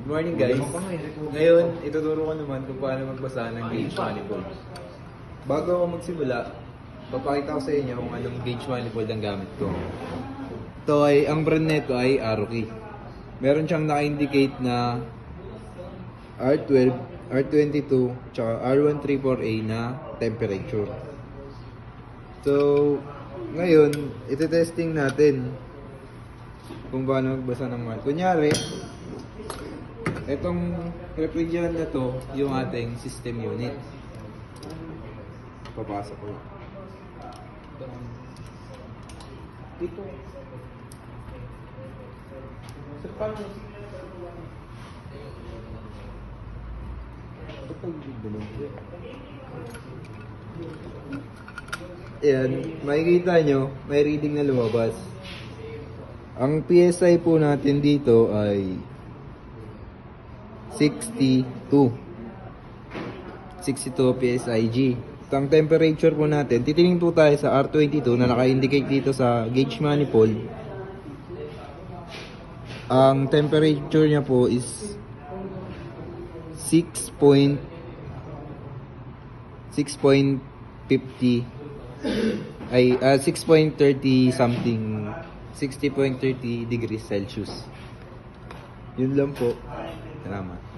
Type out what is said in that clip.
morning guys. Ngayon, ituturo ko naman kung paano magbasa ng gauge manifold. Bago ako magsimula, papakita ko sa inyo kung anong gauge manifold ang gamit ko. Ito ay, ang brand nito ay Aroki. Meron siyang naka-indicate na R12, R22, tsaka R134A na temperature. So, ngayon, iti-testing natin kung paano magbasa ng mark. Kunyari, itong refrigerant na to, yung ating system unit. Papasok ko. Dito. Sir, paano? Ayan, makikita nyo, may reading na lumabas. Ang PSI po natin dito ay 62 PSIG. Ang temperature po natin, titingin po tayo sa R22 na naka-indicate dito sa gauge manifold. Ang temperature niya po is 6.50 ay 6.30 something, 60.30 degrees Celsius. Yun lang po. Salamat.